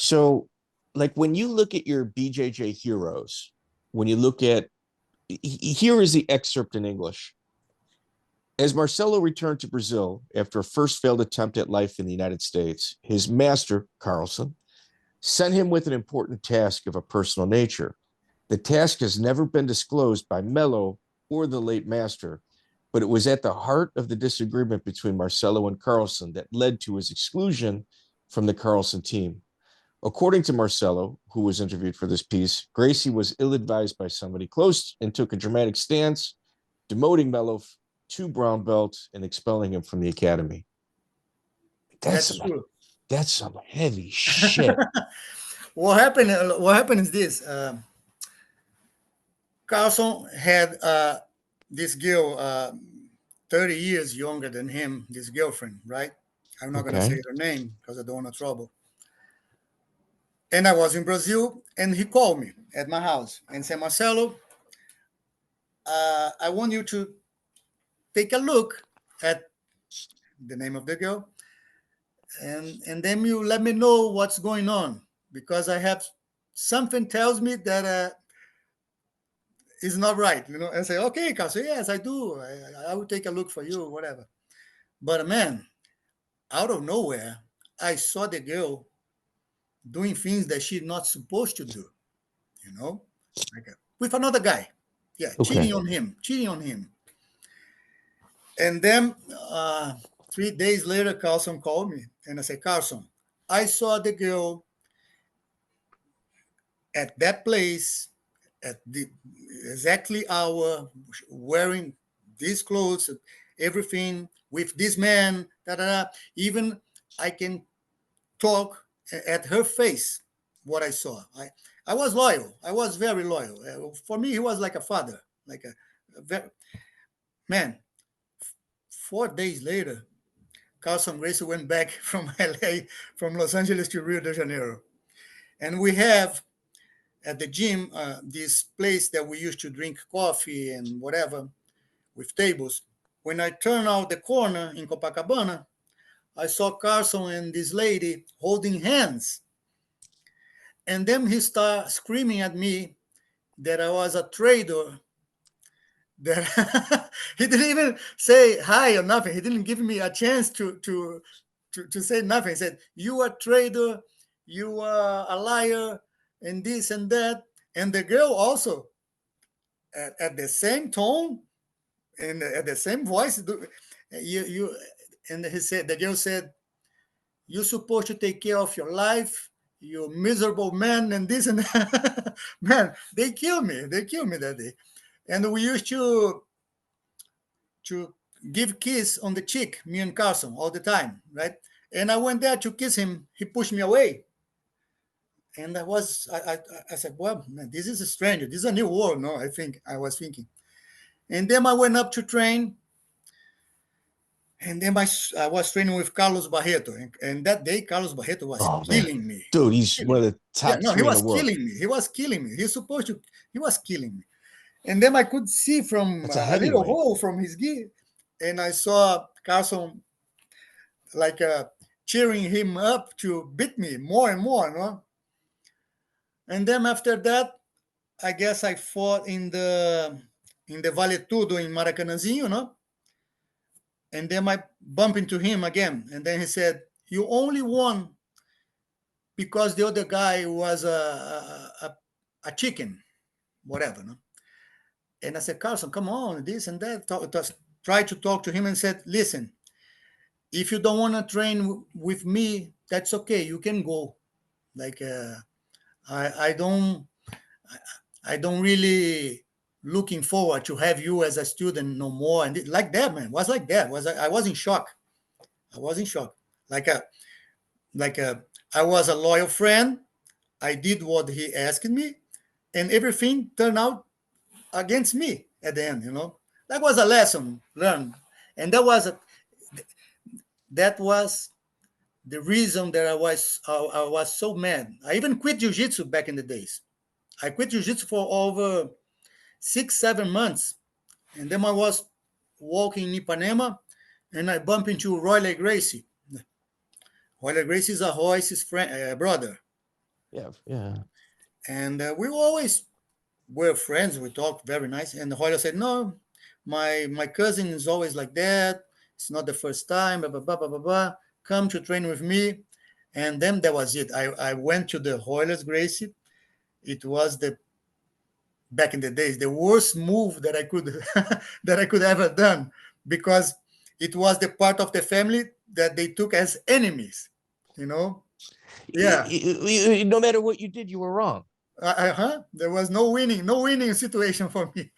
So, like when you look at your BJJ heroes, when you look at here is the excerpt in English. As Marcelo returned to Brazil after a first failed attempt at life in the United States, his master, Carlson, sent him with an important task of a personal nature. The task has never been disclosed by Mello or the late master, but it was at the heart of the disagreement between Marcelo and Carlson that led to his exclusion from the Carlson team. According to Marcelo, who was interviewed for this piece, Gracie was ill advised by somebody close and took a dramatic stance, demoting Mello to brown belt and expelling him from the academy. That's That's some true. that's some heavy shit. What happened? What happened is this: Carlson had this girl, 30 years younger than him, this girlfriend, right? I'm not gonna Okay. say her name because I don't want trouble. And I was in Brazil, and he called me at my house and said, "Marcelo, I want you to take a look at the name of the girl, and then you let me know what's going on because I have something tells me that is not right." I say, "Okay, Carlson, yes, I do. I will take a look for you, whatever." But man, out of nowhere, I saw the girl doing things that she's not supposed to do, you know, with another guy. Yeah, Okay. cheating on him. And then 3 days later, Carlson called me and I said, "Carlson, I saw the girl at that place at the exactly hour, wearing these clothes, everything with this man, da da da. Even I can talk at her face what I saw. I was loyal. I was very loyal. For me, he was like a father, like a very, man. 4 days later, Carlson Gracie went back from LA, from Los Angeles to Rio de Janeiro. And we have at the gym this place that we used to drink coffee and whatever with tables. When I turned out the corner in Copacabana, I saw Carlson and this lady holding hands. And then he started screaming at me that I was a traitor. That he didn't even say hi or nothing. He didn't give me a chance to say nothing. He said, "You are a traitor, you are a liar, and this and that." And the girl also, at the same tone and at the same voice, you and he said, the girl said, "You're supposed to take care of your life, you miserable man," and this and that. Man, they killed me. They killed me that day. And we used to give kiss on the cheek, me and Carlson, all the time, right? And I went there to kiss him. He pushed me away. And I said, "Well, man, this is a stranger. This is a new world." No, I was thinking. And then I went up to train. And then I was training with Carlos Barreto. And that day, Carlos Barreto was Oh man, killing me. dude, he's one Killing of me. the Yeah, top no, he three in the was world. killing me. He was killing me. He was killing me. And then I could see from That's a a little heavyweight. hole from his gi, and I saw Carlson like cheering him up to beat me more and more, no? And then after that, I guess I fought in the Vale Tudo in Maracanãzinho, no? And then I bumped into him again, and then he said, "You only won because the other guy was a chicken, whatever, no?" And I said, "Carlson, come on, this and that." Try to talk to him and said, "Listen, if you don't want to train with me, that's okay. You can go. Like I don't I don't really looking forward to have you as a student no more." And like that, man, was like that. I was in shock. I was in shock. Like a like a I was a loyal friend. I did what he asked me, and everything turned out against me at the end. That was a lesson learned, and that was the reason that I was so mad. I even quit jiu-jitsu back in the days. I quit jiu-jitsu for over 6, 7 months, and then I was walking in Ipanema, and I bumped into Royler Gracie. Royler Gracie is a Royce's friend, brother. Yeah, yeah. And we always were friends. We talked very nice. And Julio said, "No, my cousin is always like that. It's not the first time. Blah blah blah blah blah. Blah. Come to train with me." And then that was it. I went to the Hoyler's Gracie. It was the back in the days the worst move that I could that I could ever done, because it was the part of the family that they took as enemies. You know? Yeah. No matter what you did, you were wrong. There was no winning situation for me.